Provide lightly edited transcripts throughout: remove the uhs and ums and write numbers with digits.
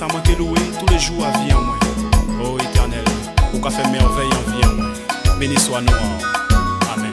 ça m'a été loué tous les jours à vie en moi. Oh Éternel, pour qu'a fait merveille en vie en moi. Béni soit nous. Amen.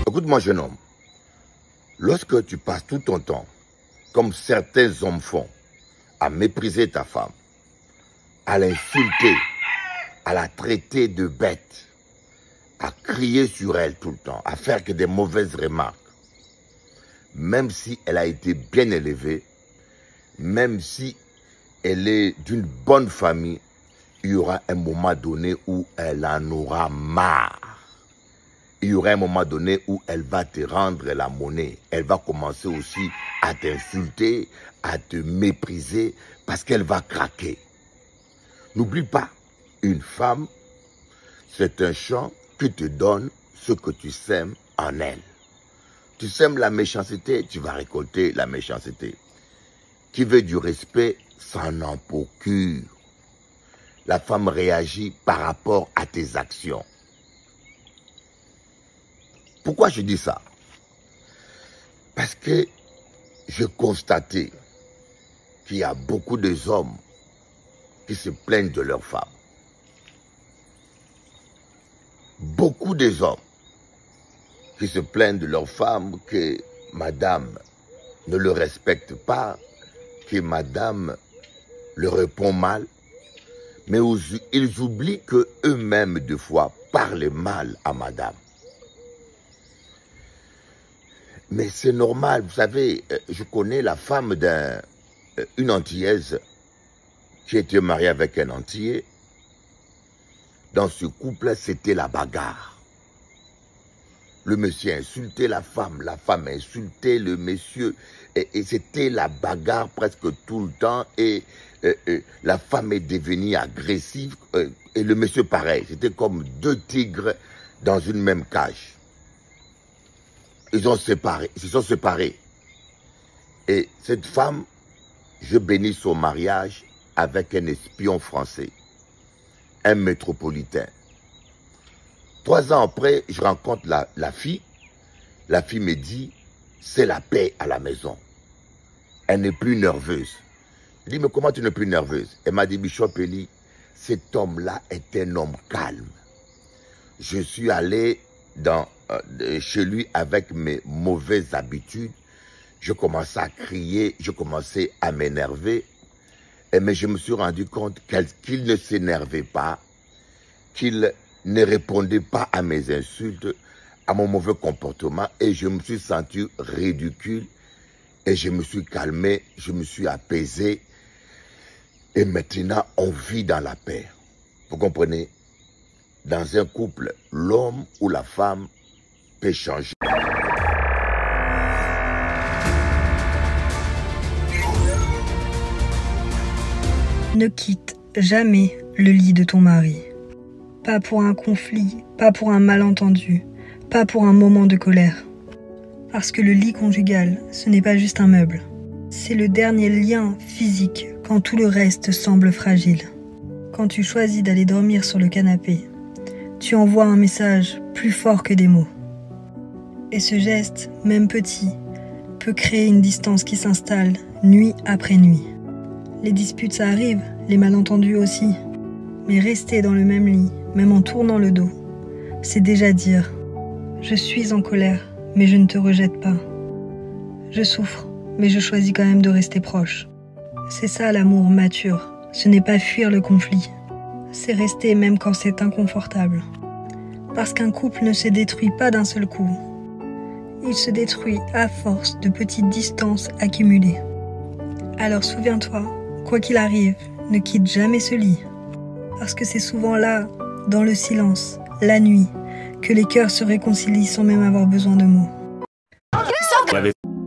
Écoute-moi, jeune homme, lorsque tu passes tout ton temps, comme certains hommes font, à mépriser ta femme, à l'insulter, à la traiter de bête, à crier sur elle tout le temps, à faire que des mauvaises remarques, même si elle a été bien élevée, même si elle est d'une bonne famille, il y aura un moment donné où elle en aura marre. Il y aura un moment donné où elle va te rendre la monnaie. Elle va commencer aussi à t'insulter, à te mépriser, parce qu'elle va craquer. N'oublie pas, une femme, c'est un champ qui te donne ce que tu sèmes en elle. Tu sèmes la méchanceté, tu vas récolter la méchanceté. Qui veut du respect, s'en en procure. La femme réagit par rapport à tes actions. Pourquoi je dis ça? Parce que j'ai constaté qu'il y a beaucoup d'hommes qui se plaignent de leurs femmes. Beaucoup d'hommes qui se plaignent de leurs femmes, que madame ne le respecte pas, que madame le répond mal, mais ils oublient qu'eux-mêmes, des fois, parlent mal à madame. Mais c'est normal, vous savez, je connais la femme d'une Antillaise qui était mariée avec un Antillais. Dans ce couple, c'était la bagarre. Le monsieur insultait la femme insultait le monsieur, et c'était la bagarre presque tout le temps, et la femme est devenue agressive, et le monsieur pareil, c'était comme deux tigres dans une même cage. Ils se sont séparés. Et cette femme, je bénis son mariage avec un espion français, un métropolitain. 3 ans après, je rencontre la fille. La fille me dit, c'est la paix à la maison. Elle n'est plus nerveuse. Je dis, mais comment tu n'es plus nerveuse? Elle m'a dit, Bishop Eli, cet homme-là est un homme calme. Je suis allé chez lui avec mes mauvaises habitudes. Je commençais à crier, je commençais à m'énerver. Mais je me suis rendu compte qu'il ne s'énervait pas, qu'il ne répondait pas à mes insultes, à mon mauvais comportement, et je me suis senti ridicule, et je me suis calmé, je me suis apaisé, Et maintenant, on vit dans la paix. Vous comprenez? Dans un couple, l'homme ou la femme peut changer. Ne quitte jamais le lit de ton mari. Pas pour un conflit, pas pour un malentendu, pas pour un moment de colère. Parce que le lit conjugal, ce n'est pas juste un meuble. C'est le dernier lien physique quand tout le reste semble fragile. Quand tu choisis d'aller dormir sur le canapé, tu envoies un message plus fort que des mots. Et ce geste, même petit, peut créer une distance qui s'installe nuit après nuit. Les disputes, ça arrive, les malentendus aussi. Mais rester dans le même lit, même en tournant le dos, c'est déjà dire « Je suis en colère, mais je ne te rejette pas. Je souffre, mais je choisis quand même de rester proche. » C'est ça l'amour mature, ce n'est pas fuir le conflit. C'est rester même quand c'est inconfortable. Parce qu'un couple ne se détruit pas d'un seul coup. Il se détruit à force de petites distances accumulées. Alors souviens-toi, quoi qu'il arrive, ne quitte jamais ce lit. Parce que c'est souvent là, dans le silence, la nuit, que les cœurs se réconcilient sans même avoir besoin de mots.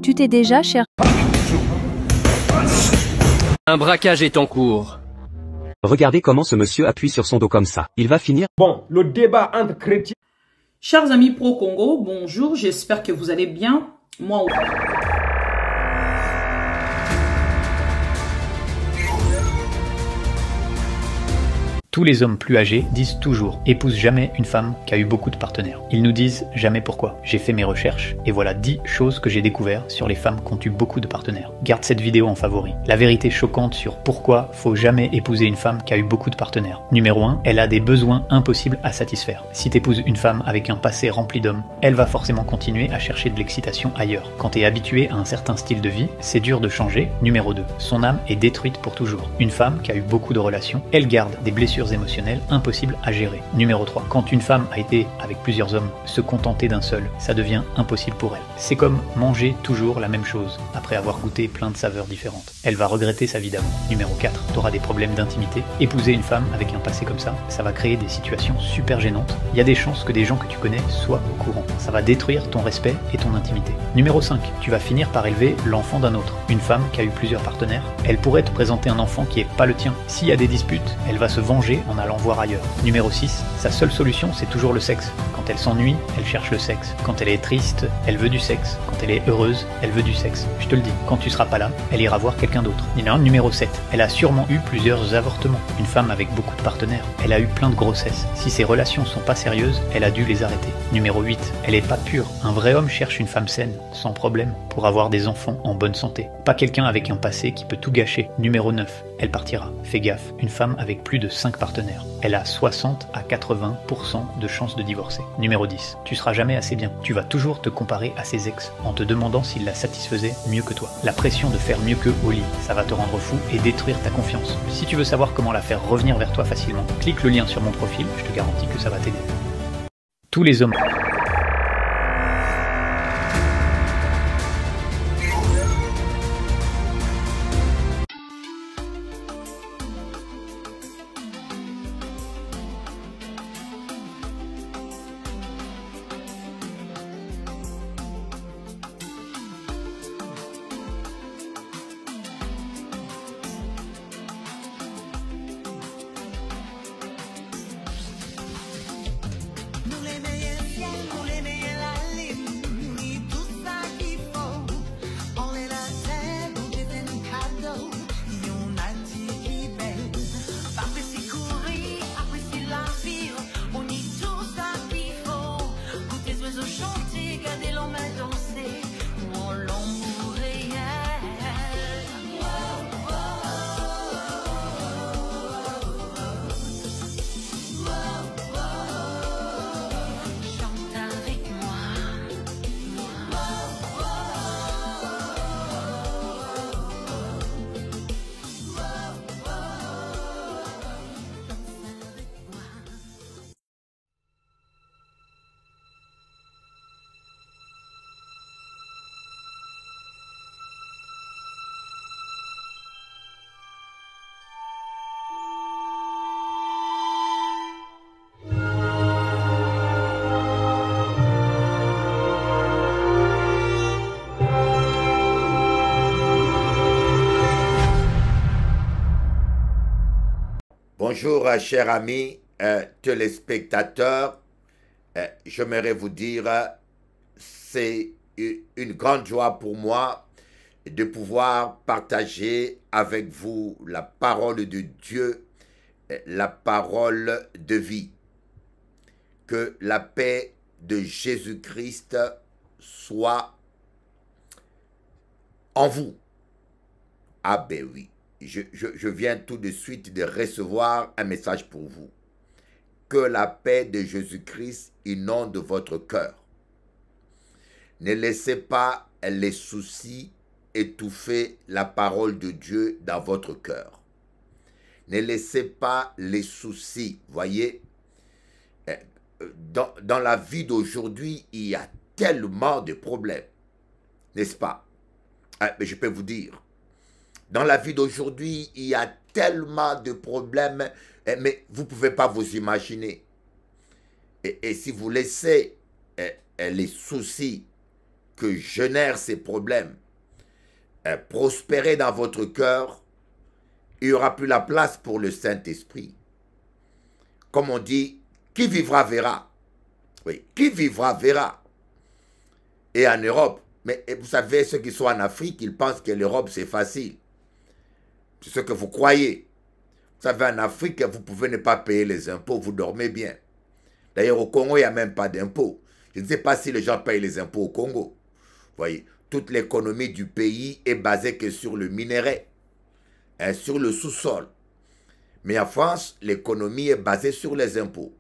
Tu t'es déjà cher. Un braquage est en cours. Regardez comment ce monsieur appuie sur son dos comme ça. Il va finir. Bon, le débat entre chrétiens... Chers amis pro-Congo, bonjour, j'espère que vous allez bien. Moi aussi. Tous les hommes plus âgés disent toujours « épouse jamais une femme qui a eu beaucoup de partenaires ». Ils nous disent « jamais pourquoi ». J'ai fait mes recherches et voilà 10 choses que j'ai découvertes sur les femmes qui ont eu beaucoup de partenaires. Garde cette vidéo en favori. La vérité choquante sur pourquoi faut jamais épouser une femme qui a eu beaucoup de partenaires. Numéro 1, elle a des besoins impossibles à satisfaire. Si t'épouses une femme avec un passé rempli d'hommes, elle va forcément continuer à chercher de l'excitation ailleurs. Quand t'es habitué à un certain style de vie, c'est dur de changer. Numéro 2, son âme est détruite pour toujours. Une femme qui a eu beaucoup de relations, elle garde des blessures émotionnelles impossibles à gérer. Numéro 3. Quand une femme a été avec plusieurs hommes, se contenter d'un seul, ça devient impossible pour elle. C'est comme manger toujours la même chose, après avoir goûté plein de saveurs différentes. Elle va regretter sa vie d'amour. Numéro 4. T'auras des problèmes d'intimité. Épouser une femme avec un passé comme ça va créer des situations super gênantes. Il y a des chances que des gens que tu connais soient au courant. Ça va détruire ton respect et ton intimité. Numéro 5. Tu vas finir par élever l'enfant d'un autre. Une femme qui a eu plusieurs partenaires, elle pourrait te présenter un enfant qui est pas le tien. S'il y a des disputes, elle va se venger en allant voir ailleurs. Numéro 6, sa seule solution c'est toujours le sexe. Quand elle s'ennuie, elle cherche le sexe. Quand elle est triste, elle veut du sexe. Quand elle est heureuse, elle veut du sexe. Je te le dis, quand tu seras pas là, elle ira voir quelqu'un d'autre. Numéro 7, elle a sûrement eu plusieurs avortements. Une femme avec beaucoup de partenaires, elle a eu plein de grossesses. Si ses relations sont pas sérieuses, elle a dû les arrêter. Numéro 8, elle est pas pure. Un vrai homme cherche une femme saine, sans problème, pour avoir des enfants en bonne santé. Pas quelqu'un avec un passé qui peut tout gâcher. Numéro 9, elle partira. Fais gaffe, une femme avec plus de 5 partenaires. Elle a 60 à 80% de chances de divorcer. Numéro 10, tu seras jamais assez bien. Tu vas toujours te comparer à ses ex, en te demandant s'il la satisfaisait mieux que toi. La pression de faire mieux qu'eux au lit, ça va te rendre fou et détruire ta confiance. Si tu veux savoir comment la faire revenir vers toi facilement, clique le lien sur mon profil, je te garantis que ça va t'aider. Tous les hommes... Nous les meilleurs Bonjour, chers amis téléspectateurs. J'aimerais vous dire, c'est une grande joie pour moi de pouvoir partager avec vous la parole de Dieu, la parole de vie. Que la paix de Jésus-Christ soit en vous. Ah ben oui, je viens tout de suite de recevoir un message pour vous. Que la paix de Jésus-Christ inonde votre cœur. Ne laissez pas les soucis étouffer la parole de Dieu dans votre cœur. Ne laissez pas les soucis, voyez, dans la vie d'aujourd'hui, il y a tellement de problèmes, n'est-ce pas? Mais je peux vous dire, dans la vie d'aujourd'hui, il y a tellement de problèmes, mais vous ne pouvez pas vous imaginer. Et si vous laissez les soucis que génèrent ces problèmes prospérer dans votre cœur, il n'y aura plus la place pour le Saint-Esprit. Comme on dit, qui vivra verra. Oui, qui vivra verra. Et en Europe, mais vous savez, ceux qui sont en Afrique, ils pensent que l'Europe c'est facile. C'est ce que vous croyez. Vous savez, en Afrique, vous pouvez ne pas payer les impôts, vous dormez bien. D'ailleurs, au Congo, il n'y a même pas d'impôts. Je ne sais pas si les gens payent les impôts au Congo. Vous voyez, toute l'économie du pays est basée que sur le minerai, sur le sous-sol. Mais en France, l'économie est basée sur les impôts.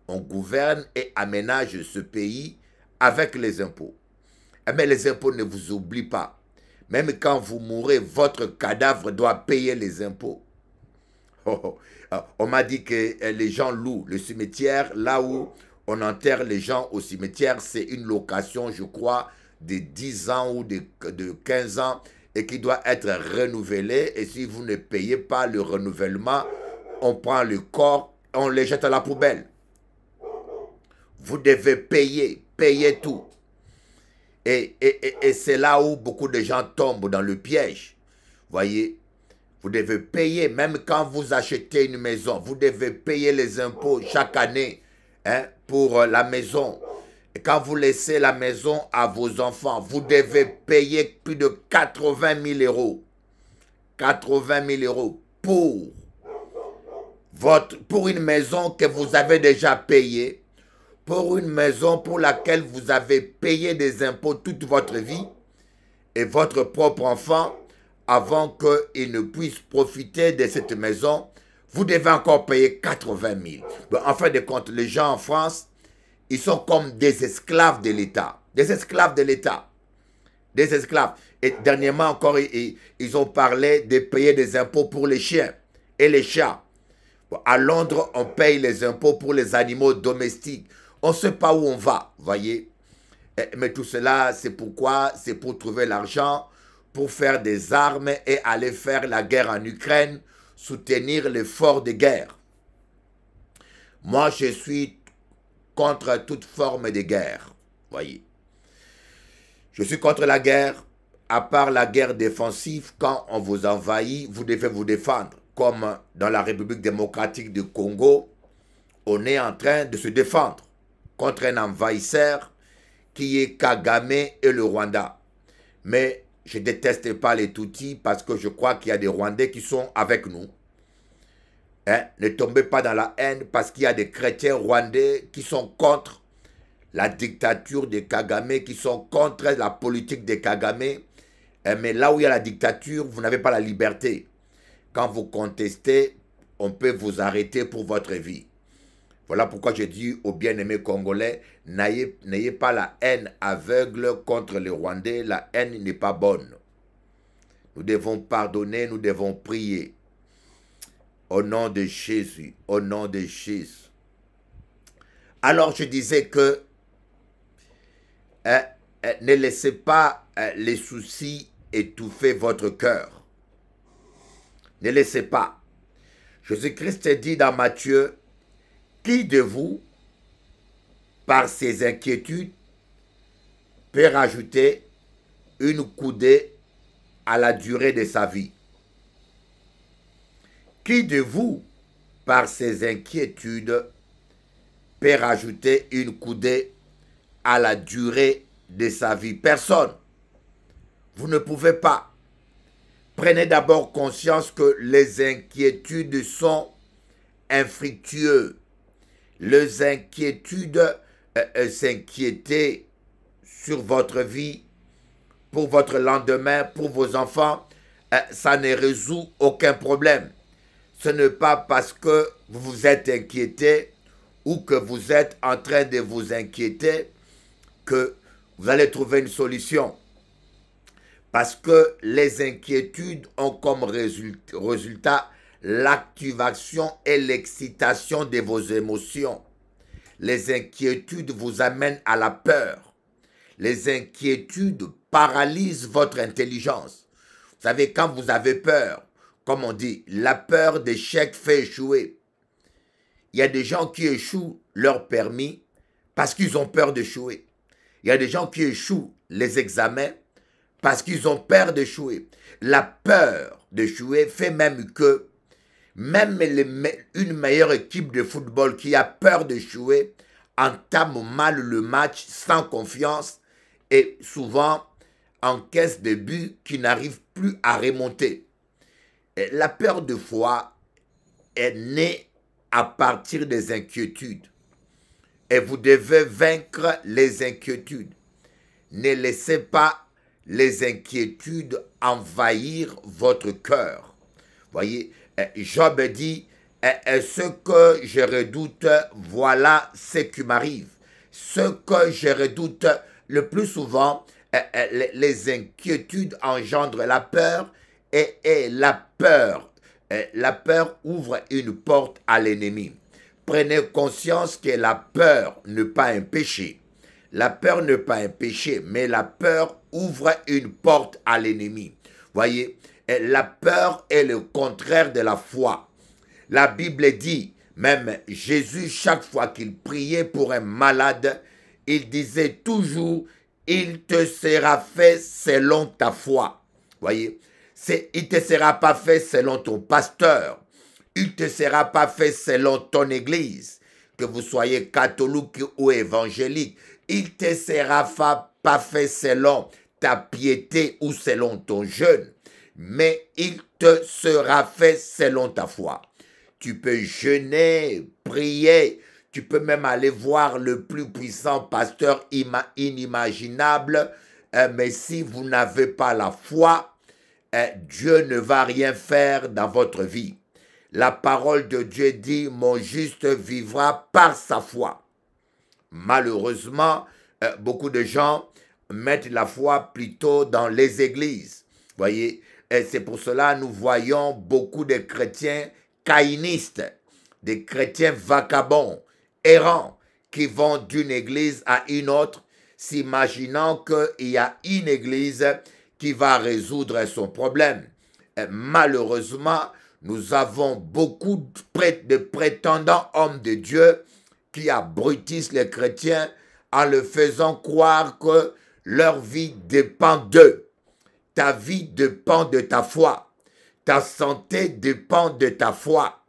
On gouverne et aménage ce pays avec les impôts. Mais les impôts ne vous oublient pas. Même quand vous mourrez, votre cadavre doit payer les impôts. On m'a dit que les gens louent le cimetière, là où on enterre les gens au cimetière, c'est une location, je crois, de 10 ans ou de 15 ans et qui doit être renouvelée. Et si vous ne payez pas le renouvellement, on prend le corps, on les jette à la poubelle. Vous devez payer tout. Et c'est là où beaucoup de gens tombent dans le piège. Voyez, vous devez payer, même quand vous achetez une maison, vous devez payer les impôts chaque année pour la maison. Et quand vous laissez la maison à vos enfants, vous devez payer plus de 80 000 euros. 80 000 euros pour une maison que vous avez déjà payée, pour une maison pour laquelle vous avez payé des impôts toute votre vie et votre propre enfant, avant qu'il ne puisse profiter de cette maison, vous devez encore payer 80 000. Bon, en fin de compte, les gens en France, ils sont comme des esclaves de l'État. Des esclaves de l'État. Des esclaves. Et dernièrement encore, ils ont parlé de payer des impôts pour les chiens et les chats. Bon, à Londres, on paye les impôts pour les animaux domestiques. On ne sait pas où on va, voyez. Mais tout cela, c'est pourquoi? C'est pour trouver l'argent, pour faire des armes et aller faire la guerre en Ukraine, soutenir l'effort de guerre. Moi, je suis contre toute forme de guerre, voyez. Je suis contre la guerre, à part la guerre défensive. Quand on vous envahit, vous devez vous défendre. Comme dans la République démocratique du Congo, on est en train de se défendre contre un envahisseur qui est Kagame et le Rwanda. Mais je ne déteste pas les Tutsis parce que je crois qu'il y a des Rwandais qui sont avec nous. Ne tombez pas dans la haine parce qu'il y a des chrétiens rwandais qui sont contre la dictature de Kagame, qui sont contre la politique de Kagame. Mais là où il y a la dictature, vous n'avez pas la liberté. Quand vous contestez, on peut vous arrêter pour votre vie. Voilà pourquoi je dis aux bien-aimés congolais, n'ayez pas la haine aveugle contre les Rwandais. La haine n'est pas bonne. Nous devons pardonner, nous devons prier. Au nom de Jésus, au nom de Jésus. Alors je disais que ne laissez pas les soucis étouffer votre cœur. Ne laissez pas. Jésus-Christ dit dans Matthieu, qui de vous, par ses inquiétudes, peut rajouter une coudée à la durée de sa vie? Qui de vous, par ses inquiétudes, peut rajouter une coudée à la durée de sa vie. Personne. Vous ne pouvez pas. Prenez d'abord conscience que les inquiétudes sont infructueuses. Les inquiétudes, s'inquiéter sur votre vie, pour votre lendemain, pour vos enfants, ça ne résout aucun problème. Ce n'est pas parce que vous vous êtes inquiété ou que vous êtes en train de vous inquiéter que vous allez trouver une solution. Parce que les inquiétudes ont comme résultat l'activation et l'excitation de vos émotions. Les inquiétudes vous amènent à la peur. Les inquiétudes paralysent votre intelligence. Vous savez, quand vous avez peur, comme on dit, la peur d'échec fait échouer. Il y a des gens qui échouent leur permis parce qu'ils ont peur d'échouer. Il y a des gens qui échouent les examens parce qu'ils ont peur d'échouer. La peur d'échouer fait même que même une meilleure équipe de football qui a peur d'échouer entame mal le match sans confiance et souvent encaisse des buts qui n'arrivent plus à remonter. Et la peur de foi est née à partir des inquiétudes. Et vous devez vaincre les inquiétudes. Ne laissez pas les inquiétudes envahir votre cœur. Voyez, Job dit, ce que je redoute, voilà ce qui m'arrive. Ce que je redoute le plus souvent, les inquiétudes engendrent la peur et la peur ouvre une porte à l'ennemi. Prenez conscience que la peur n'est pas un péché. La peur n'est pas un péché, mais la peur ouvre une porte à l'ennemi. Voyez, la peur est le contraire de la foi. La Bible dit, même Jésus, chaque fois qu'il priait pour un malade, il disait toujours, il te sera fait selon ta foi. Voyez, il ne te sera pas fait selon ton pasteur. Il ne te sera pas fait selon ton église, que vous soyez catholique ou évangélique. Il ne te sera pas fait selon ta piété ou selon ton jeûne, mais il te sera fait selon ta foi. Tu peux jeûner, prier, tu peux même aller voir le plus puissant pasteur inimaginable, mais si vous n'avez pas la foi, Dieu ne va rien faire dans votre vie. La parole de Dieu dit, mon juste vivra par sa foi. Malheureusement, beaucoup de gens mettent la foi plutôt dans les églises. Voyez, et c'est pour cela que nous voyons beaucoup de chrétiens caïnistes, des chrétiens vagabonds, errants, qui vont d'une église à une autre, s'imaginant qu'il y a une église qui va résoudre son problème. Et malheureusement, nous avons beaucoup de prétendants hommes de Dieu qui abrutissent les chrétiens en leur faisant croire que leur vie dépend d'eux. Ta vie dépend de ta foi. Ta santé dépend de ta foi.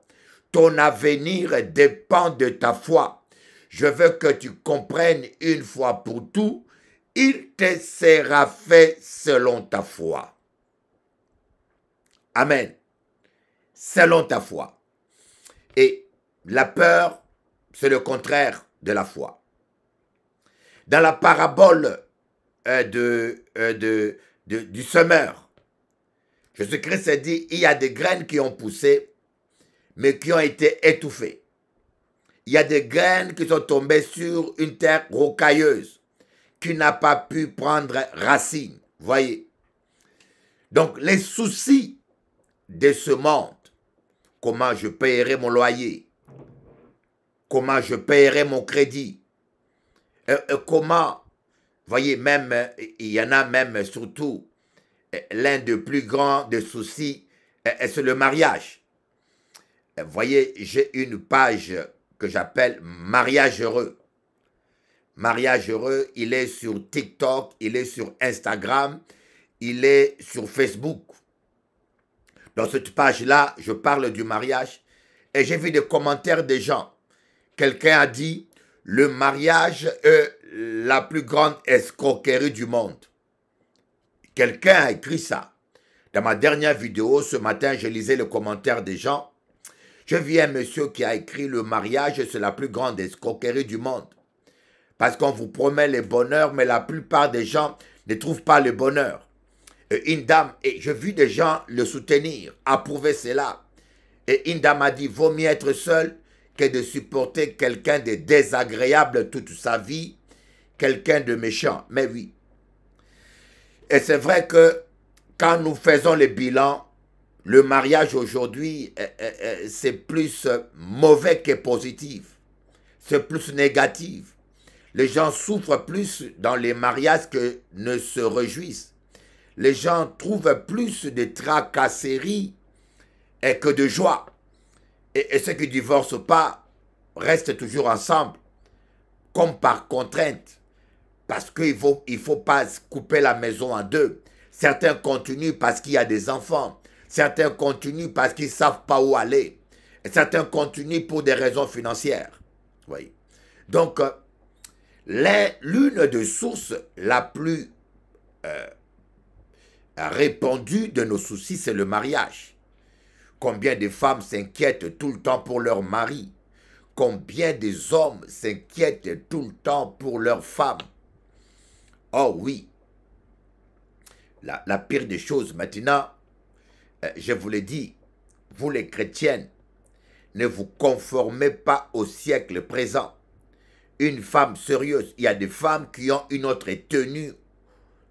Ton avenir dépend de ta foi. Je veux que tu comprennes une fois pour tout, il te sera fait selon ta foi. Amen. Selon ta foi. Et la peur, c'est le contraire de la foi. Dans la parabole du semeur, Jésus-Christ a dit, il y a des graines qui ont poussé, mais qui ont été étouffées. Il y a des graines qui sont tombées sur une terre rocailleuse, qui n'a pas pu prendre racine. Voyez. Donc, les soucis de ce monde, comment je paierai mon loyer, comment je paierai mon crédit, comment, voyez, même, il y en a même surtout, l'un des plus grands des soucis, c'est le mariage. Voyez, j'ai une page que j'appelle Mariage heureux. Mariage heureux, il est sur TikTok, il est sur Instagram, il est sur Facebook. Dans cette page-là, je parle du mariage Et j'ai vu des commentaires des gens. Quelqu'un a dit, le mariage est la plus grande escroquerie du monde. Quelqu'un a écrit ça. Dans ma dernière vidéo, ce matin, je lisais le commentaire des gens. Je vis un monsieur qui a écrit, le mariage, c'est la plus grande escroquerie du monde. Parce qu'on vous promet le bonheur, mais la plupart des gens ne trouvent pas le bonheur. Et une dame, et j'ai vu des gens le soutenir, approuver cela. Et une dame a dit, vaut mieux être seul que de supporter quelqu'un de désagréable toute sa vie, quelqu'un de méchant. Mais oui. Et c'est vrai que quand nous faisons le bilan, le mariage aujourd'hui, c'est plus mauvais que positif. C'est plus négatif. Les gens souffrent plus dans les mariages que ne se réjouissent. Les gens trouvent plus de tracasseries que de joie. Et ceux qui ne divorcent pas restent toujours ensemble, comme par contrainte. Parce qu'il ne faut pas couper la maison en deux. Certains continuent parce qu'il y a des enfants. Certains continuent parce qu'ils ne savent pas où aller. Et certains continuent pour des raisons financières. Oui. Donc, l'une des sources la plus répandue de nos soucis, c'est le mariage. Combien de femmes s'inquiètent tout le temps pour leur mari? Combien des hommes s'inquiètent tout le temps pour leur femme? Oh oui. La pire des choses maintenant, je vous l'ai dit, vous les chrétiennes, ne vous conformez pas au siècle présent. Une femme sérieuse, il y a des femmes qui ont une autre tenue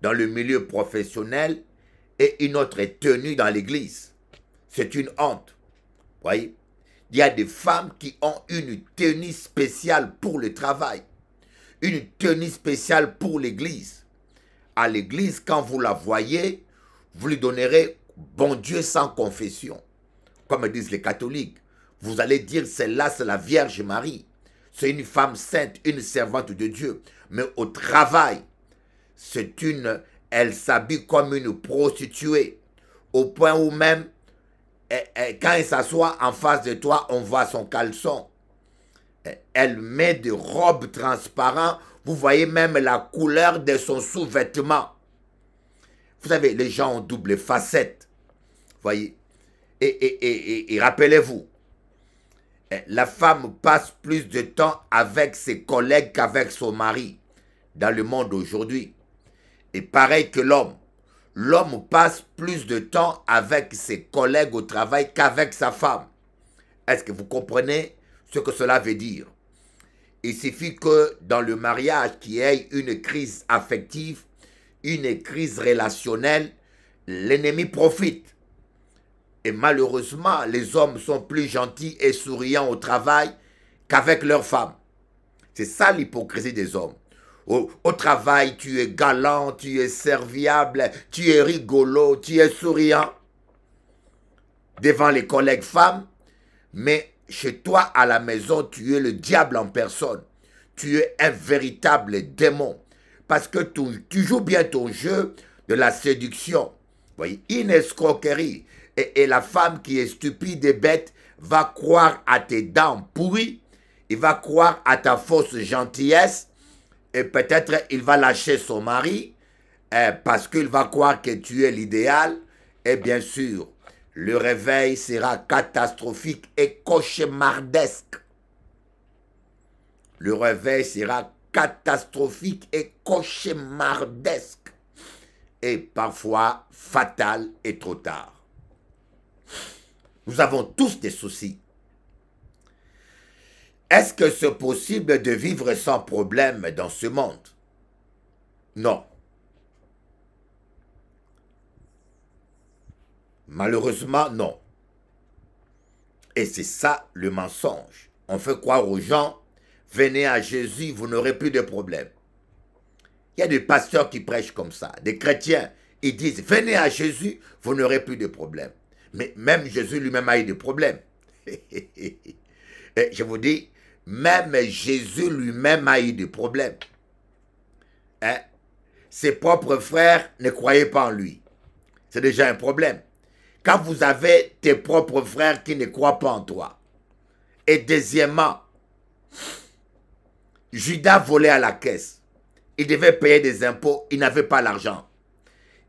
dans le milieu professionnel et une autre tenue dans l'église. C'est une honte. Voyez? Il y a des femmes qui ont une tenue spéciale pour le travail, une tenue spéciale pour l'église. À l'église, quand vous la voyez, vous lui donnerez bon Dieu sans confession. Comme disent les catholiques, vous allez dire celle-là, c'est la Vierge Marie. C'est une femme sainte, une servante de Dieu. Mais au travail, elle s'habille comme une prostituée. Au point où même, quand elle s'assoit en face de toi, on voit son caleçon. Elle met des robes transparentes. Vous voyez même la couleur de son sous-vêtement. Vous savez, les gens ont double facette. Voyez. Et rappelez-vous, la femme passe plus de temps avec ses collègues qu'avec son mari dans le monde aujourd'hui. Et pareil que l'homme. L'homme passe plus de temps avec ses collègues au travail qu'avec sa femme. Est-ce que vous comprenez ce que cela veut dire? Il suffit que dans le mariage, qu'il y ait une crise affective, une crise relationnelle, l'ennemi profite. Et malheureusement, les hommes sont plus gentils et souriants au travail qu'avec leurs femmes. C'est ça l'hypocrisie des hommes. Au travail, tu es galant, tu es serviable, tu es rigolo, tu es souriant devant les collègues femmes, mais chez toi, à la maison, tu es le diable en personne. Tu es un véritable démon. Parce que tu joues bien ton jeu de la séduction. Vous voyez, une escroquerie. Et la femme qui est stupide et bête va croire à tes dents pourries. Il va croire à ta fausse gentillesse. Et peut-être il va lâcher son mari parce qu'il va croire que tu es l'idéal. Et bien sûr, le réveil sera catastrophique et cauchemardesque. Le réveil sera catastrophique et cauchemardesque. Et parfois fatal et trop tard. Nous avons tous des soucis. Est-ce que c'est possible de vivre sans problème dans ce monde? Non. Malheureusement, non. Et c'est ça le mensonge. On fait croire aux gens, venez à Jésus, vous n'aurez plus de problème. Il y a des pasteurs qui prêchent comme ça, des chrétiens, ils disent, venez à Jésus, vous n'aurez plus de problème. Mais même Jésus lui-même a eu des problèmes. Et je vous dis, même Jésus lui-même a eu des problèmes. Hein? Ses propres frères ne croyaient pas en lui. C'est déjà un problème. Quand vous avez tes propres frères qui ne croient pas en toi, Et deuxièmement, Judas volait à la caisse. Il devait payer des impôts, il n'avait pas l'argent.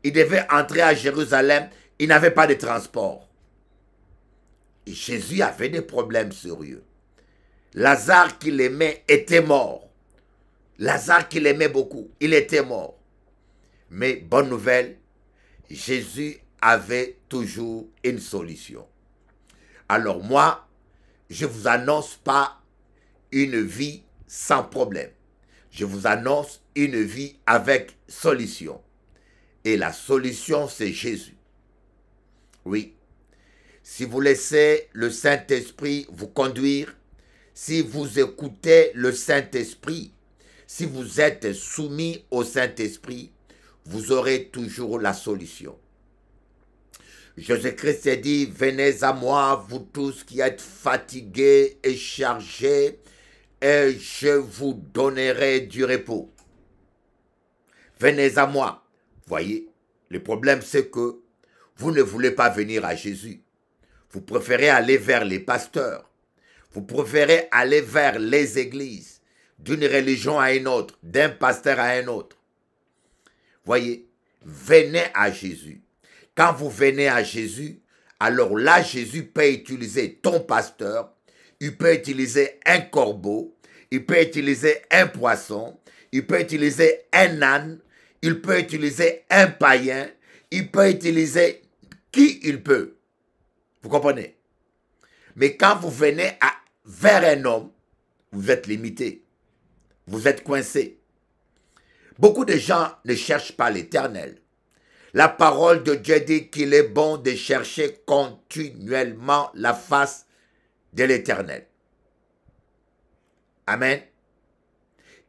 Il devait entrer à Jérusalem, il n'avait pas de transport. Et Jésus avait des problèmes sérieux. Lazare qu'il aimait était mort. Lazare qu'il aimait beaucoup, il était mort. Mais bonne nouvelle, Jésus avait toujours une solution. Alors moi, je ne vous annonce pas une vie sans problème. Je vous annonce une vie avec solution. Et la solution, c'est Jésus. Oui. Si vous laissez le Saint-Esprit vous conduire, si vous écoutez le Saint-Esprit, si vous êtes soumis au Saint-Esprit, vous aurez toujours la solution. Jésus-Christ a dit, venez à moi, vous tous qui êtes fatigués et chargés, et je vous donnerai du repos. Venez à moi. Voyez, le problème c'est que vous ne voulez pas venir à Jésus. Vous préférez aller vers les pasteurs. Vous préférez aller vers les églises, d'une religion à une autre, d'un pasteur à un autre. Voyez, venez à Jésus. Quand vous venez à Jésus, alors là, Jésus peut utiliser ton pasteur, il peut utiliser un corbeau, il peut utiliser un poisson, il peut utiliser un âne, il peut utiliser un païen, il peut utiliser qui il peut. Vous comprenez? Mais quand vous venez vers un homme, vous êtes limité. Vous êtes coincé. Beaucoup de gens ne cherchent pas l'Éternel. La parole de Dieu dit qu'il est bon de chercher continuellement la face de l'Éternel. Amen.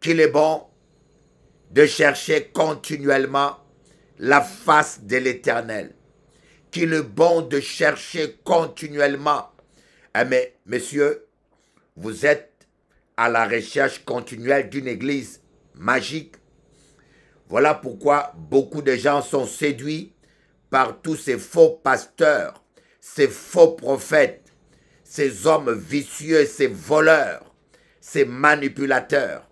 Qu'il est bon de chercher continuellement la face de l'Éternel. Qu'il est bon de chercher continuellement. Mais, messieurs, vous êtes à la recherche continuelle d'une église magique. Voilà pourquoi beaucoup de gens sont séduits par tous ces faux pasteurs, ces faux prophètes, ces hommes vicieux, ces voleurs, ces manipulateurs.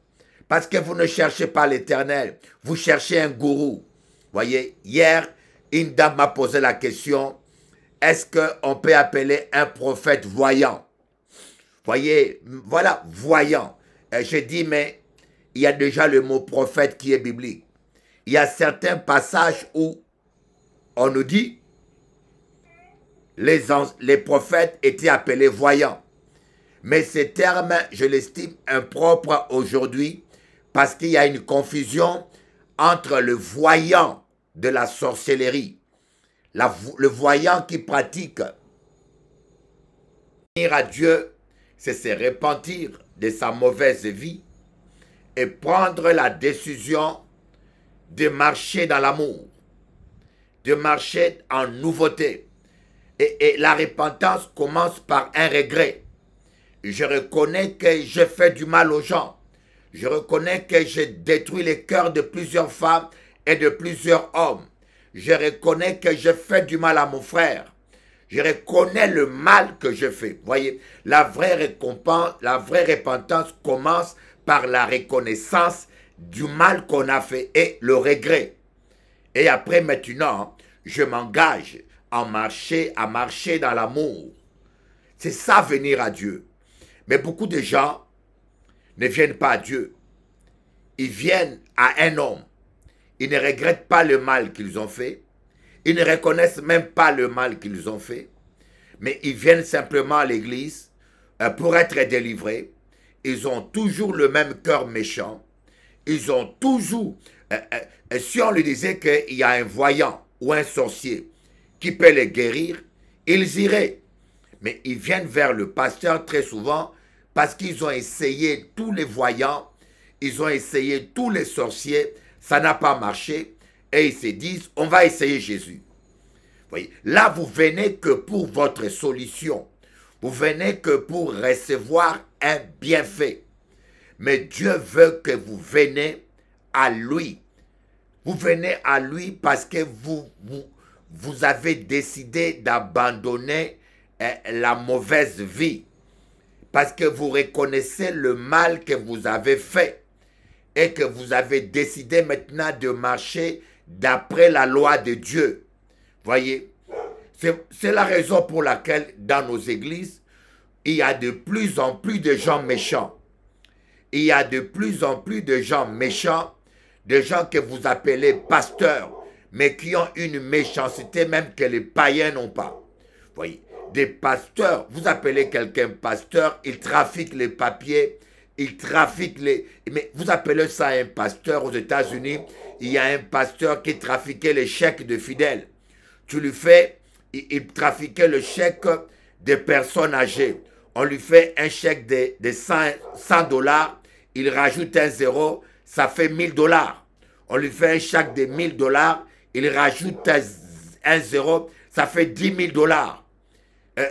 Parce que vous ne cherchez pas l'Éternel, vous cherchez un gourou. Voyez, hier, une dame m'a posé la question, est-ce qu'on peut appeler un prophète voyant? Voyez, voilà, voyant. J'ai dit, mais il y a déjà le mot prophète qui est biblique. Il y a certains passages où on nous dit les prophètes étaient appelés voyants. Mais ce terme, je l'estime impropre aujourd'hui parce qu'il y a une confusion entre le voyant de la sorcellerie, le voyant qui pratique. Venir à Dieu, c'est se repentir de sa mauvaise vie et prendre la décision de marcher dans l'amour, de marcher en nouveauté. Et la repentance commence par un regret. Je reconnais que j'ai fait du mal aux gens. Je reconnais que j'ai détruit les cœurs de plusieurs femmes et de plusieurs hommes. Je reconnais que j'ai fait du mal à mon frère. Je reconnais le mal que je fais. Voyez, la vraie récompense, la vraie repentance commence par la reconnaissance du mal qu'on a fait et le regret. Et après maintenant, je m'engage à marcher dans l'amour. C'est ça venir à Dieu. Mais beaucoup de gens ne viennent pas à Dieu. Ils viennent à un homme. Ils ne regrettent pas le mal qu'ils ont fait. Ils ne reconnaissent même pas le mal qu'ils ont fait. Mais ils viennent simplement à l'église pour être délivrés. Ils ont toujours le même cœur méchant. Ils ont toujours... si on lui disait qu'il y a un voyant ou un sorcier qui peut les guérir, ils iraient. Mais ils viennent vers le pasteur très souvent parce qu'ils ont essayé tous les voyants, ils ont essayé tous les sorciers, ça n'a pas marché, et ils se disent, on va essayer Jésus. Vous voyez, là, vous venez que pour votre solution. Vous venez que pour recevoir un bienfait. Mais Dieu veut que vous venez à lui. Vous venez à lui parce que vous avez décidé d'abandonner la mauvaise vie. Parce que vous reconnaissez le mal que vous avez fait et que vous avez décidé maintenant de marcher d'après la loi de Dieu. Voyez, c'est la raison pour laquelle dans nos églises, il y a de plus en plus de gens méchants. Il y a de plus en plus de gens méchants, de gens que vous appelez pasteurs, mais qui ont une méchanceté même que les païens n'ont pas. Voyez, des pasteurs, vous appelez quelqu'un pasteur, il trafique les papiers, il trafique les... Mais vous appelez ça un pasteur aux États-Unis, il y a un pasteur qui trafiquait les chèques de fidèles. Tu lui fais, il trafiquait le chèque des personnes âgées. On lui fait un chèque de 100 $, il rajoute un zéro, ça fait 1000 $. On lui fait un chèque de 1000 $, il rajoute un zéro, ça fait 10 000 $.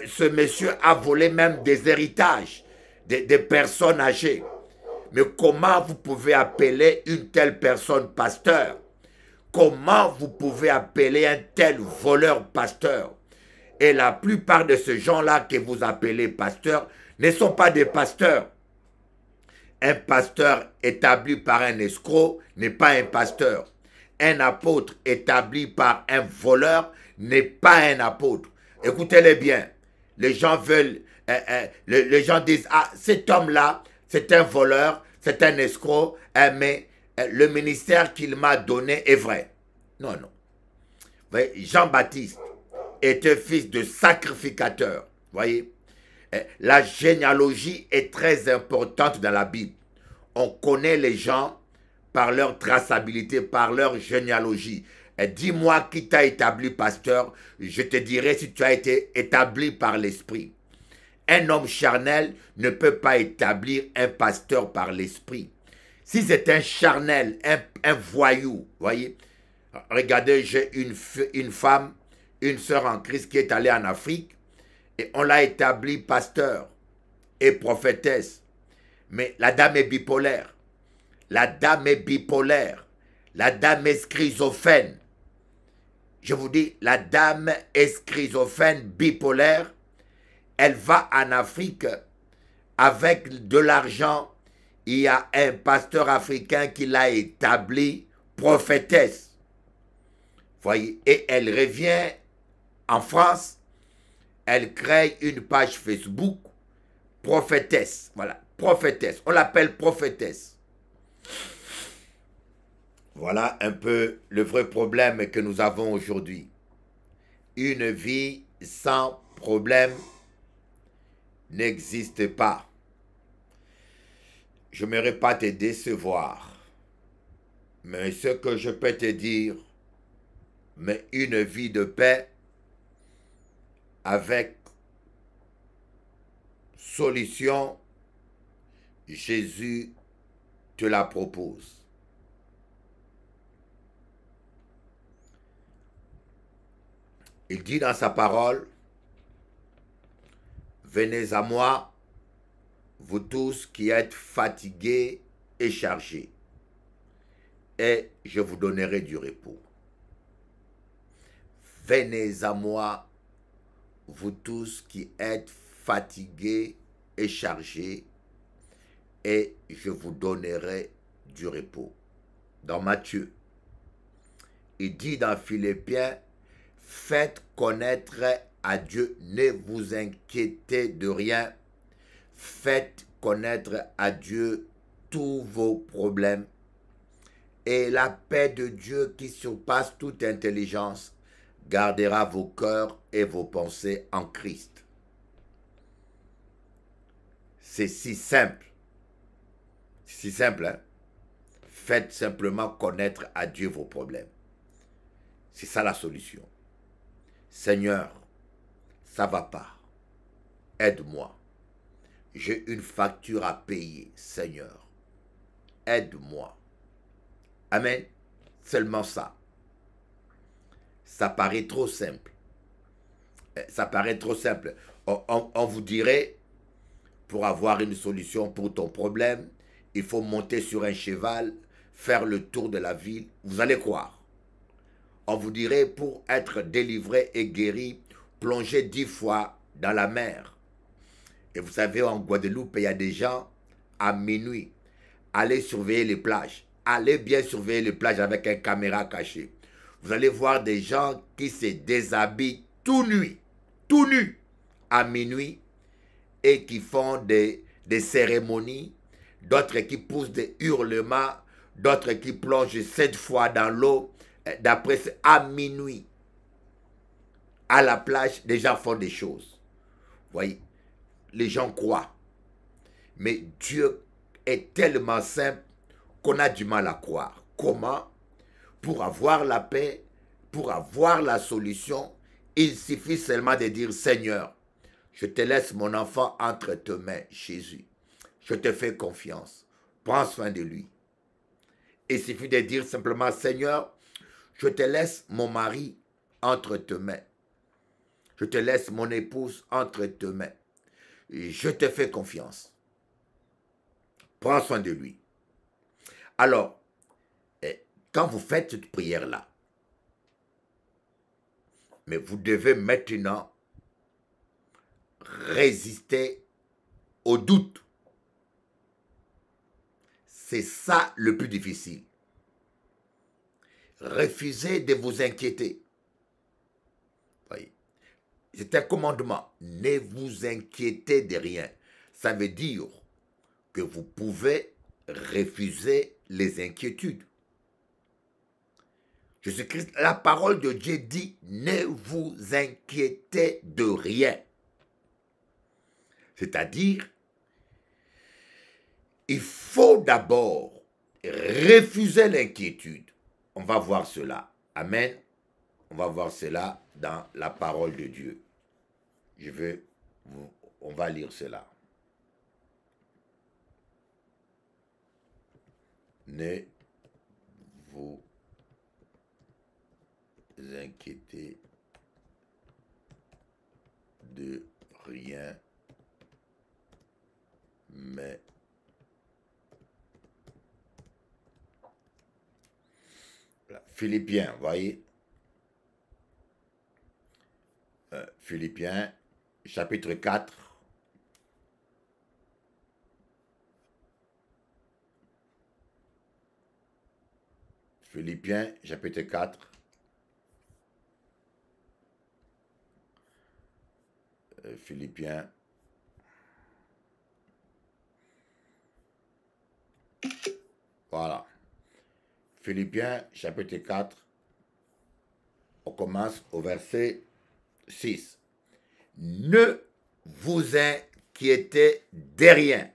Ce monsieur a volé même des héritages des personnes âgées. Mais comment vous pouvez appeler une telle personne pasteur? Comment vous pouvez appeler un tel voleur pasteur? Et la plupart de ces gens-là que vous appelez pasteurs ne sont pas des pasteurs. Un pasteur établi par un escroc n'est pas un pasteur. Un apôtre établi par un voleur n'est pas un apôtre. Écoutez-les bien. Les gens veulent, les gens disent, ah, cet homme-là, c'est un voleur, c'est un escroc, mais le ministère qu'il m'a donné est vrai. Non, non. Jean-Baptiste était fils de sacrificateur. Voyez, la généalogie est très importante dans la Bible. On connaît les gens par leur traçabilité, par leur généalogie. Dis-moi qui t'a établi pasteur, je te dirai si tu as été établi par l'esprit. Un homme charnel ne peut pas établir un pasteur par l'esprit. Si c'est un charnel, un voyou, voyez, regardez, j'ai une femme, une sœur en Christ qui est allée en Afrique et on l'a établi pasteur et prophétesse. Mais la dame est bipolaire. La dame est bipolaire. La dame est schizophrène. Je vous dis, la dame est schizophrène, bipolaire. Elle va en Afrique avec de l'argent. Il y a un pasteur africain qui l'a établi prophétesse. Voyez, et elle revient en France. Elle crée une page Facebook, prophétesse. Voilà, prophétesse. On l'appelle prophétesse. Voilà un peu le vrai problème que nous avons aujourd'hui. Une vie sans problème n'existe pas. Je n'aimerais pas te décevoir, mais ce que je peux te dire, mais une vie de paix avec solution, Jésus te la propose. Il dit dans sa parole, « Venez à moi, vous tous qui êtes fatigués et chargés, et je vous donnerai du repos. Venez à moi, vous tous qui êtes fatigués et chargés, et je vous donnerai du repos. » Dans Matthieu, il dit dans Philippiens, faites connaître à Dieu, ne vous inquiétez de rien. Faites connaître à Dieu tous vos problèmes. Et la paix de Dieu qui surpasse toute intelligence gardera vos cœurs et vos pensées en Christ. C'est si simple. Si simple, hein? Faites simplement connaître à Dieu vos problèmes. C'est ça la solution. Seigneur, ça va pas. Aide-moi. J'ai une facture à payer, Seigneur. Aide-moi. Amen. Seulement ça. Ça paraît trop simple. Ça paraît trop simple. On vous dirait, pour avoir une solution pour ton problème, il faut monter sur un cheval, faire le tour de la ville. Vous allez croire. On vous dirait, pour être délivré et guéri, plongez 10 fois dans la mer. Et vous savez, en Guadeloupe, il y a des gens, à minuit, allez surveiller les plages. Allez bien surveiller les plages avec une caméra cachée. Vous allez voir des gens qui se déshabillent tout nus, à minuit, et qui font des cérémonies, d'autres qui poussent des hurlements, d'autres qui plongent 7 fois dans l'eau. D'après, à minuit, à la plage, les gens font des choses. Vous voyez, les gens croient. Mais Dieu est tellement simple qu'on a du mal à croire. Comment? Pour avoir la paix, pour avoir la solution, il suffit seulement de dire, Seigneur, je te laisse mon enfant entre tes mains, Jésus. Je te fais confiance. Prends soin de lui. Il suffit de dire simplement, Seigneur, je te laisse mon mari entre tes mains. Je te laisse mon épouse entre tes mains. Je te fais confiance. Prends soin de lui. Alors, quand vous faites cette prière-là, mais vous devez maintenant résister au doute. C'est ça le plus difficile. Refusez de vous inquiéter. Voyez. C'est un commandement. Ne vous inquiétez de rien. Ça veut dire que vous pouvez refuser les inquiétudes. Jésus-Christ, la parole de Dieu dit, ne vous inquiétez de rien. C'est-à-dire, il faut d'abord refuser l'inquiétude. On va voir cela. Amen. On va voir cela dans la parole de Dieu. On va lire cela. Ne vous inquiétez de rien, mais Philippiens, voyez, Philippiens, chapitre 4, Philippiens, chapitre 4, Philippiens, voilà, Philippiens, chapitre 4, on commence au verset 6. Ne vous inquiétez de rien.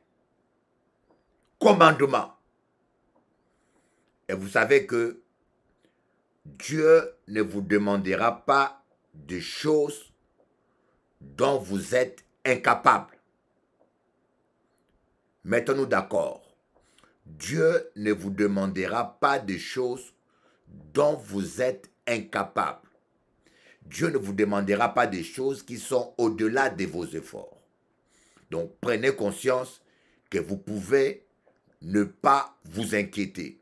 Commandement. Et vous savez que Dieu ne vous demandera pas de choses dont vous êtes incapable. Mettons-nous d'accord. Dieu ne vous demandera pas de choses dont vous êtes incapable. Dieu ne vous demandera pas des choses qui sont au-delà de vos efforts. Donc, prenez conscience que vous pouvez ne pas vous inquiéter.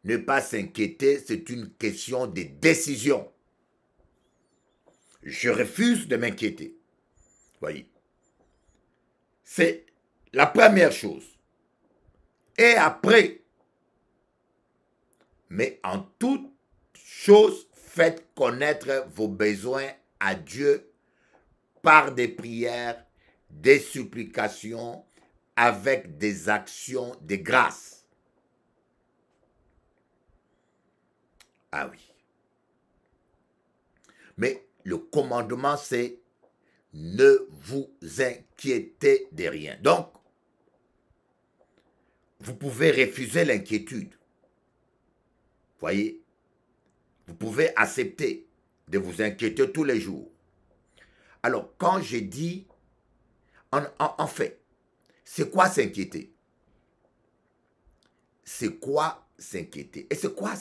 Ne pas s'inquiéter, c'est une question de décision. Je refuse de m'inquiéter. Voyez. C'est la première chose. Et après, mais en toute chose, faites connaître vos besoins à Dieu par des prières, des supplications, avec des actions de grâce. Ah oui. Mais le commandement, c'est ne vous inquiétez de rien. Donc, vous pouvez refuser l'inquiétude. Voyez, vous pouvez accepter de vous inquiéter tous les jours. Alors, quand je dis, en fait, c'est quoi s'inquiéter? C'est quoi s'inquiéter? Et c'est quoi,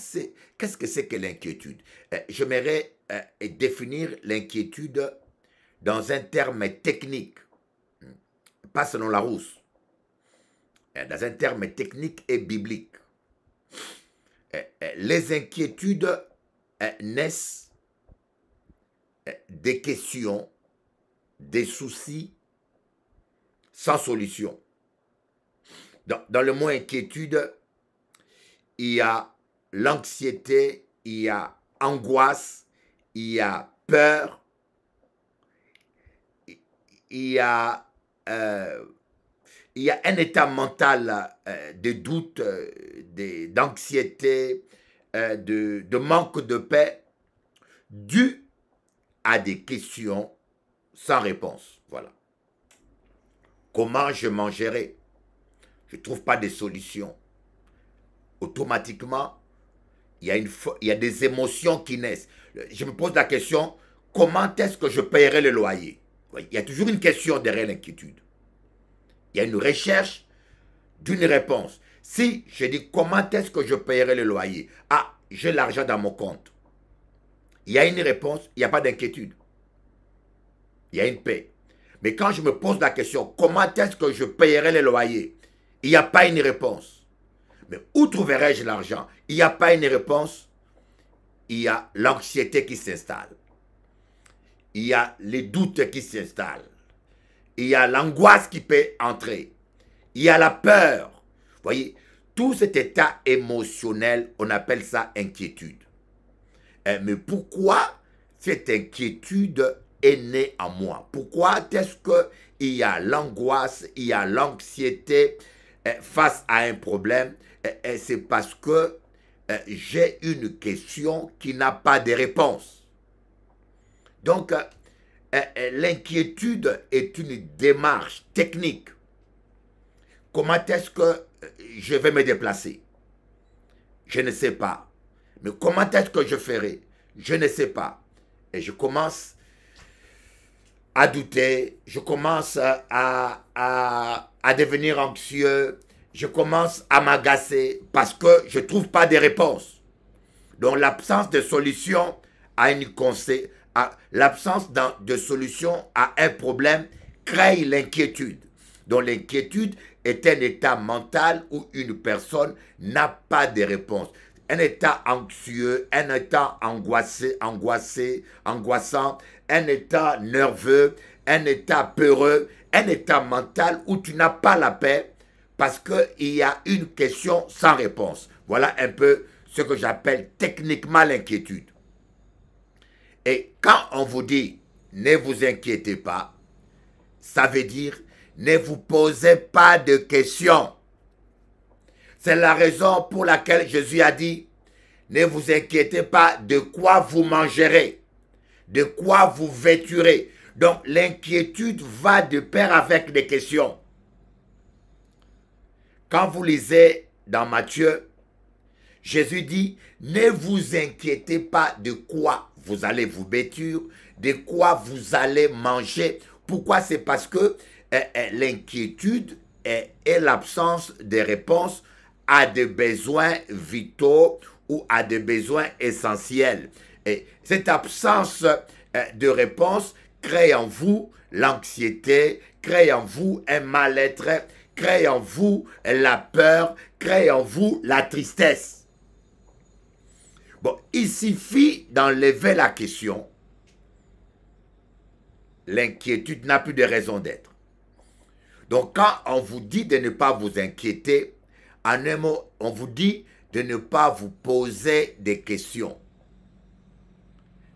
qu'est-ce que c'est que l'inquiétude? J'aimerais définir l'inquiétude dans un terme technique, pas selon Larousse, dans un terme technique et biblique. Les inquiétudes naissent des questions, des soucis, sans solution. Dans le mot inquiétude, il y a l'anxiété, il y a angoisse, il y a peur, il y a un état mental de doute, d'anxiété, de manque de paix, dû à des questions sans réponse. Voilà. Comment je mangerai? Je ne trouve pas de solution. Automatiquement, il y a des émotions qui naissent. Je me pose la question, comment est-ce que je paierai le loyer? Il y a toujours une question derrière l'inquiétude. Il y a une recherche d'une réponse. Si je dis comment est-ce que je paierai le loyer? Ah, j'ai l'argent dans mon compte. Il y a une réponse, il n'y a pas d'inquiétude. Il y a une paix. Mais quand je me pose la question, comment est-ce que je paierai le loyer? Il n'y a pas une réponse. Mais où trouverai-je l'argent? Il n'y a pas une réponse. Il y a l'anxiété qui s'installe. Il y a les doutes qui s'installent. Il y a l'angoisse qui peut entrer. Il y a la peur. Vous voyez, tout cet état émotionnel, on appelle ça inquiétude. Mais pourquoi cette inquiétude est née en moi? Pourquoi est-ce qu'il y a l'angoisse, il y a l'anxiété face à un problème? C'est parce que j'ai une question qui n'a pas de réponse. Donc, l'inquiétude est une démarche technique. Comment est-ce que je vais me déplacer? Je ne sais pas. Mais comment est-ce que je ferai? Je ne sais pas. Et je commence à douter, je commence à devenir anxieux, je commence à m'agacer parce que je ne trouve pas de réponse. Donc l'absence de solution à l'absence de solution à un problème crée l'inquiétude. Donc l'inquiétude est un état mental où une personne n'a pas de réponse. Un état anxieux, un état angoissant, un état nerveux, un état peureux, un état mental où tu n'as pas la paix parce qu'il y a une question sans réponse. Voilà un peu ce que j'appelle techniquement l'inquiétude. Et quand on vous dit « ne vous inquiétez pas », ça veut dire « ne vous posez pas de questions ». C'est la raison pour laquelle Jésus a dit « ne vous inquiétez pas de quoi vous mangerez, de quoi vous vêturez ». Donc l'inquiétude va de pair avec des questions. Quand vous lisez dans Matthieu, Jésus dit « ne vous inquiétez pas de quoi vous allez vous vêtir, de quoi vous allez manger ». Pourquoi? C'est parce que l'inquiétude est l'absence de réponse à des besoins vitaux ou à des besoins essentiels. Et cette absence de réponse crée en vous l'anxiété, crée en vous un mal-être, crée en vous la peur, crée en vous la tristesse. Bon, il suffit d'enlever la question. L'inquiétude n'a plus de raison d'être. Donc quand on vous dit de ne pas vous inquiéter, en un mot, on vous dit de ne pas vous poser des questions.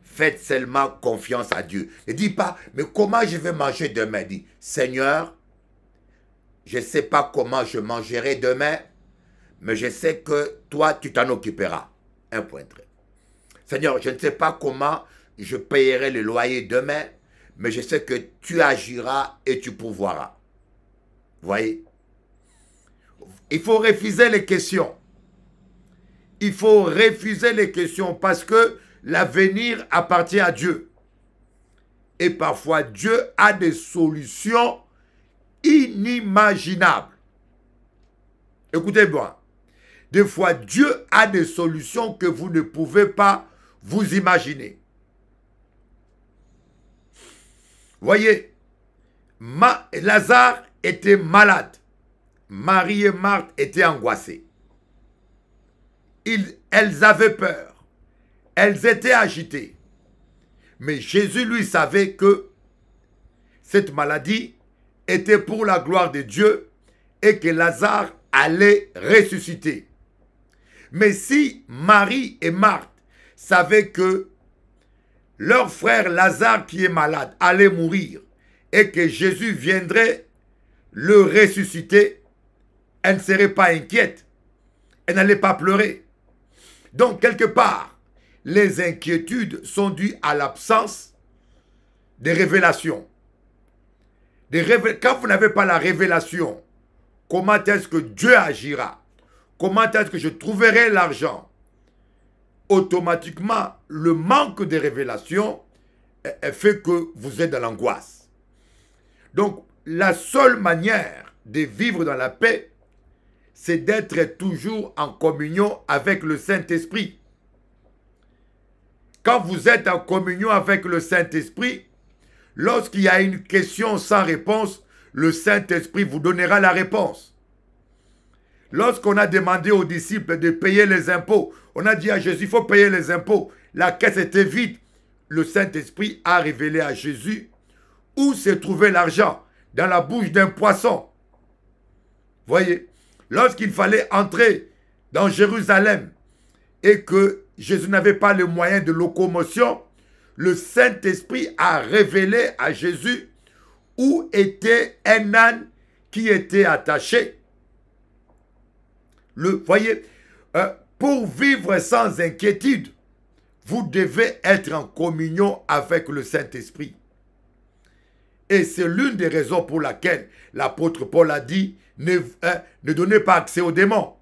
Faites seulement confiance à Dieu. Ne dites pas, mais comment je vais manger demain? Dis, Seigneur, je ne sais pas comment je mangerai demain, mais je sais que toi, tu t'en occuperas. Un point trait. Seigneur, je ne sais pas comment je payerai le loyer demain, mais je sais que tu agiras et tu pourvoiras. Vous voyez? Il faut refuser les questions. Il faut refuser les questions parce que l'avenir appartient à Dieu. Et parfois, Dieu a des solutions inimaginables. Écoutez-moi. Des fois, Dieu a des solutions que vous ne pouvez pas vous imaginer. Voyez, Lazare était malade. Marie et Marthe étaient angoissées. Elles avaient peur. Elles étaient agitées. Mais Jésus, lui, savait que cette maladie était pour la gloire de Dieu et que Lazare allait ressusciter. Mais si Marie et Marthe savaient que leur frère Lazare qui est malade allait mourir et que Jésus viendrait le ressusciter, elles ne seraient pas inquiètes. Elles n'allaient pas pleurer. Donc, quelque part, les inquiétudes sont dues à l'absence des révélations. Quand vous n'avez pas la révélation, comment est-ce que Dieu agira? Comment est-ce que je trouverai l'argent? Automatiquement, le manque de révélation fait que vous êtes dans l'angoisse. Donc, la seule manière de vivre dans la paix, c'est d'être toujours en communion avec le Saint-Esprit. Quand vous êtes en communion avec le Saint-Esprit, lorsqu'il y a une question sans réponse, le Saint-Esprit vous donnera la réponse. Lorsqu'on a demandé aux disciples de payer les impôts, on a dit à Jésus, il faut payer les impôts. La caisse était vide. Le Saint-Esprit a révélé à Jésus où se trouvait l'argent, dans la bouche d'un poisson. Voyez, lorsqu'il fallait entrer dans Jérusalem et que Jésus n'avait pas le moyen de locomotion, le Saint-Esprit a révélé à Jésus où était un âne qui était attaché. Voyez, pour vivre sans inquiétude, vous devez être en communion avec le Saint-Esprit. Et c'est l'une des raisons pour laquelle l'apôtre Paul a dit, ne donnez pas accès aux démons.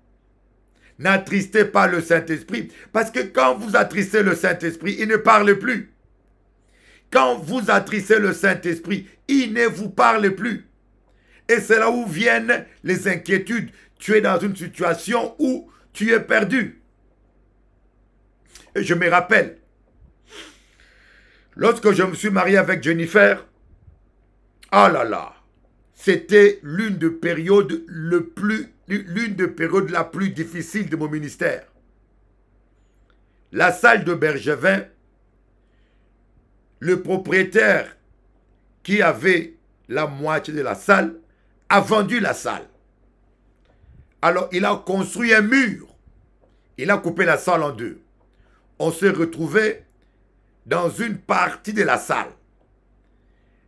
N'attristez pas le Saint-Esprit. Parce que quand vous attristez le Saint-Esprit, il ne parle plus. Quand vous attristez le Saint-Esprit, il ne vous parle plus. Et c'est là où viennent les inquiétudes. Tu es dans une situation où tu es perdu. Et je me rappelle, lorsque je me suis marié avec Jennifer, oh là là, c'était l'une des périodes la plus difficile de mon ministère. La salle de Bergevin, le propriétaire qui avait la moitié de la salle a vendu la salle. Alors, il a construit un mur. Il a coupé la salle en deux. On s'est retrouvé dans une partie de la salle.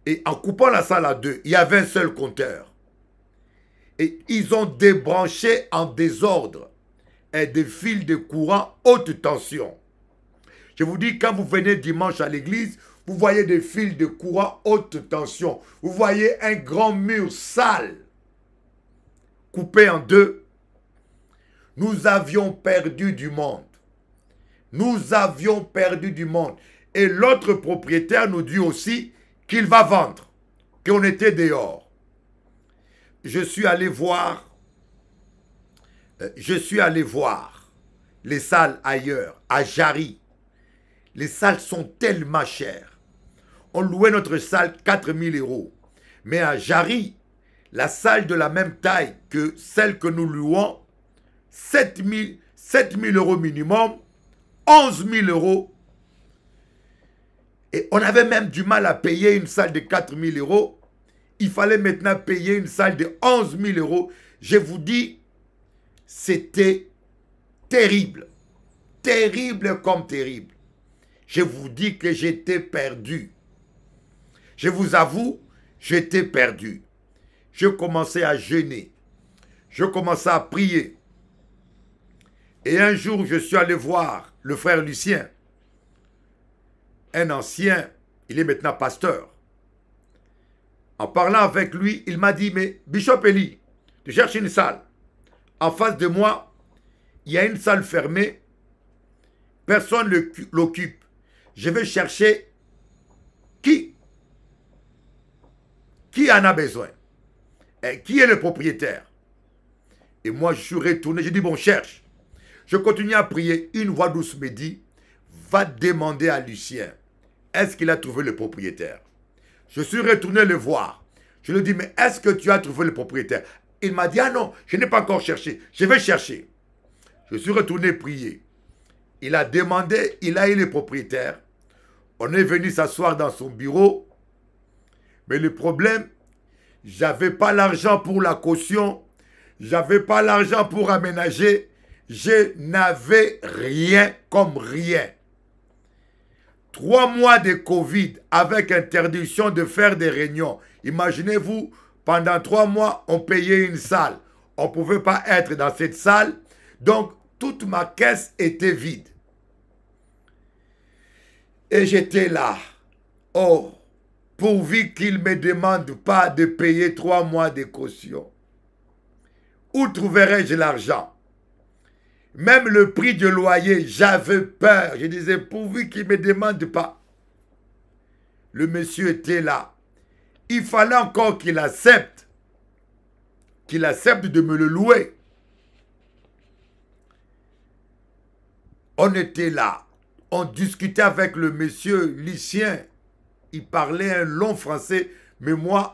Et en coupant la salle à deux, il y avait un seul compteur. Et ils ont débranché en désordre des fils de courant haute tension. Je vous dis, quand vous venez dimanche à l'église, vous voyez des fils de courant haute tension. Vous voyez un grand mur sale, coupé en deux. Nous avions perdu du monde. Nous avions perdu du monde. Et l'autre propriétaire nous dit aussi qu'il va vendre, qu'on était dehors. Je suis allé voir les salles ailleurs, à Jarry. Les salles sont tellement chères. On louait notre salle 4 000 €. Mais à Jarry, la salle de la même taille que celle que nous louons, 7 000 € minimum, 11 000 €. Et on avait même du mal à payer une salle de 4 000 €. Il fallait maintenant payer une salle de 11 000 €. Je vous dis, c'était terrible. Terrible comme terrible. Je vous dis que j'étais perdu. Je vous avoue, j'étais perdu. Je commençais à jeûner. Je commençais à prier. Et un jour, je suis allé voir le frère Lucien. Un ancien, il est maintenant pasteur. En parlant avec lui, il m'a dit, mais Bishop Eli, tu cherches une salle. En face de moi, il y a une salle fermée. Personne ne l'occupe. Je vais chercher qui en a besoin. Et qui est le propriétaire? Et moi, je suis retourné, j'ai dit, bon, cherche. Je continue à prier. Une voix douce me dit, va demander à Lucien, est-ce qu'il a trouvé le propriétaire? Je suis retourné le voir. Je lui ai dit, mais est-ce que tu as trouvé le propriétaire? Il m'a dit, ah non, je n'ai pas encore cherché. Je vais chercher. Je suis retourné prier. Il a demandé, il a eu le propriétaire. On est venu s'asseoir dans son bureau. Mais le problème, J'avais pas l'argent pour la caution. J'avais pas l'argent pour aménager. Je n'avais rien comme rien. 3 mois de Covid avec interdiction de faire des réunions. Imaginez-vous, pendant 3 mois, on payait une salle. On ne pouvait pas être dans cette salle. Donc, toute ma caisse était vide. Et j'étais là. Oh, pourvu qu'il ne me demande pas de payer 3 mois de caution. Où trouverais-je l'argent? Même le prix du loyer, j'avais peur. Je disais, pourvu qu'il ne me demande pas. Le monsieur était là. Il fallait encore qu'il accepte. Qu'il accepte de me le louer. On était là. On discutait avec le monsieur lycéen. Il parlait un long français. Mais moi,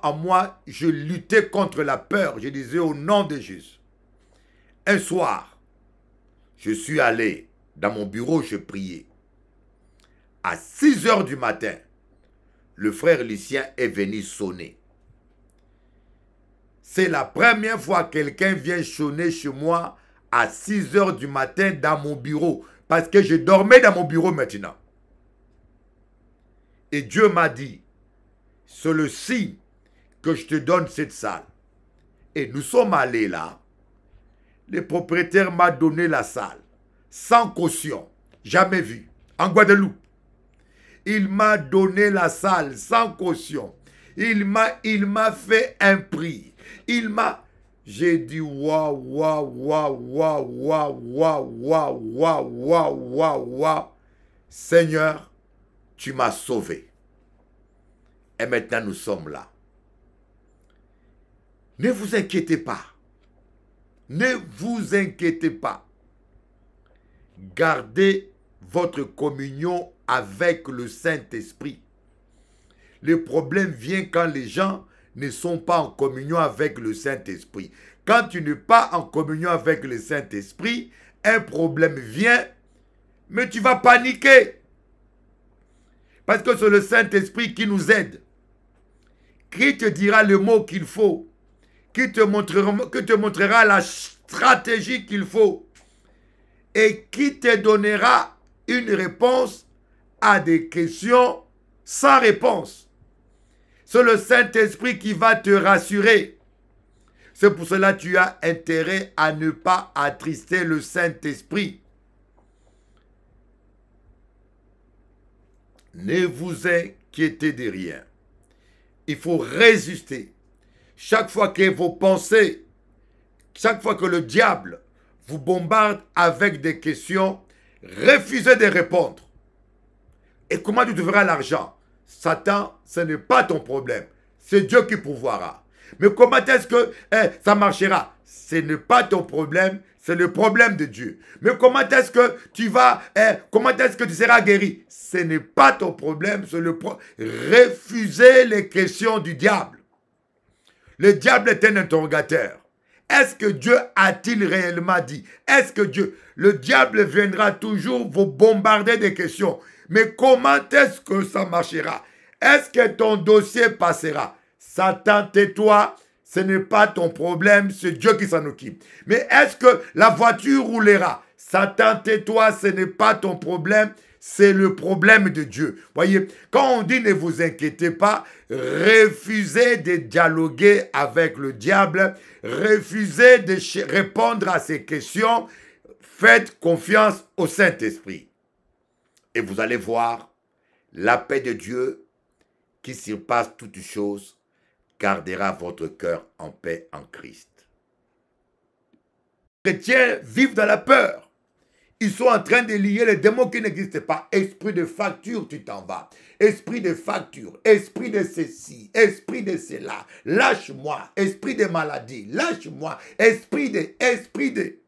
je luttais contre la peur. Je disais au nom de Jésus. Un soir, je suis allé dans mon bureau, je priais. À 6 heures du matin, le frère lycéen est venu sonner. C'est la première fois que quelqu'un vient sonner chez moi à 6 heures du matin dans mon bureau. Parce que je dormais dans mon bureau maintenant. Et Dieu m'a dit, c'est le signe que je te donne cette salle. Et nous sommes allés là. Le propriétaire m'a donné la salle, sans caution, jamais vu, en Guadeloupe. Il m'a donné la salle sans caution. Il m'a fait un prix. J'ai dit waouh, waouh, waouh, waouh, waouh, waouh, waouh, waouh, waouh, waouh, waouh. Seigneur, tu m'as sauvé. Et maintenant nous sommes là. Ne vous inquiétez pas. Ne vous inquiétez pas. Gardez votre communion avec le Saint-Esprit. Le problème vient quand les gens ne sont pas en communion avec le Saint-Esprit. Quand tu n'es pas en communion avec le Saint-Esprit, un problème vient, mais tu vas paniquer. Parce que c'est le Saint-Esprit qui nous aide. Qui te dira le mot qu'il faut. Qui te montrera la stratégie qu'il faut et qui te donnera une réponse à des questions sans réponse. C'est le Saint-Esprit qui va te rassurer. C'est pour cela que tu as intérêt à ne pas attrister le Saint-Esprit. Ne vous inquiétez de rien. Il faut résister. Chaque fois que vos pensées, chaque fois que le diable vous bombarde avec des questions, refusez de répondre. Et comment tu trouveras l'argent? Satan, ce n'est pas ton problème. C'est Dieu qui pourvoira. Mais comment est-ce que ça marchera? Ce n'est pas ton problème, c'est le problème de Dieu. Mais comment est-ce que tu vas, comment est-ce que tu seras guéri? Ce n'est pas ton problème, c'est le problème. Refusez les questions du diable. Le diable est un interrogateur. Est-ce que Dieu a-t-il réellement dit? Est-ce que le diable viendra toujours vous bombarder des questions. Mais comment est-ce que ça marchera? Est-ce que ton dossier passera? Satan, tais-toi, ce n'est pas ton problème, c'est Dieu qui s'en occupe. Mais est-ce que la voiture roulera? Satan, tais-toi, ce n'est pas ton problème, c'est le problème de Dieu. Voyez, quand on dit ne vous inquiétez pas, refusez de dialoguer avec le diable, refusez de répondre à ces questions, faites confiance au Saint-Esprit. Et vous allez voir, la paix de Dieu, qui surpasse toutes choses, gardera votre cœur en paix en Christ. Les chrétiens vivent dans la peur. Ils sont en train de lier les démons qui n'existent pas. Esprit de facture, tu t'en vas. Esprit de facture, esprit de ceci, esprit de cela. Lâche-moi. Esprit de maladie, lâche-moi. Esprit de...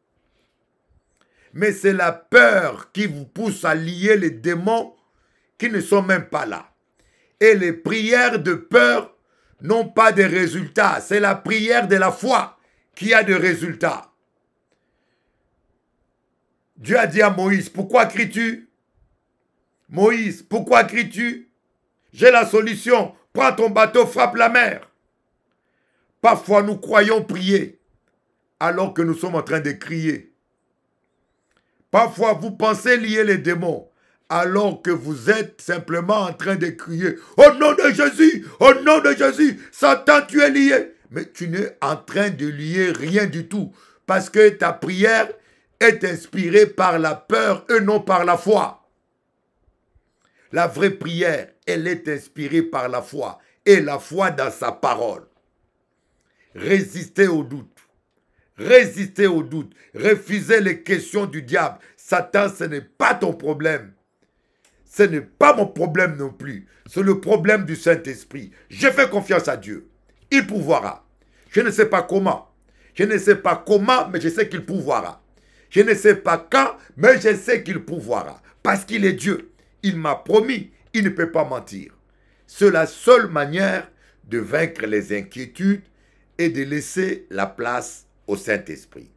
Mais c'est la peur qui vous pousse à lier les démons qui ne sont même pas là. Et les prières de peur n'ont pas de résultats. C'est la prière de la foi qui a des résultats. Dieu a dit à Moïse, pourquoi cries-tu? Moïse, pourquoi cries-tu? J'ai la solution. Prends ton bateau, frappe la mer. Parfois, nous croyons prier alors que nous sommes en train de crier. Parfois, vous pensez lier les démons alors que vous êtes simplement en train de crier « Au nom de Jésus! Au nom de Jésus! Satan, tu es lié! » Mais tu n'es en train de lier rien du tout parce que ta prière est inspirée par la peur et non par la foi. La vraie prière, elle est inspirée par la foi et la foi dans sa parole. Résistez au doute. Résistez au doute. Refusez les questions du diable. Satan, ce n'est pas ton problème. Ce n'est pas mon problème non plus. C'est le problème du Saint-Esprit. Je fais confiance à Dieu. Il pourvoira. Je ne sais pas comment. Je ne sais pas comment, mais je sais qu'il pourvoira. Je ne sais pas quand, mais je sais qu'il pourvoira. Parce qu'il est Dieu. Il m'a promis. Il ne peut pas mentir. C'est la seule manière de vaincre les inquiétudes et de laisser la place au Saint-Esprit.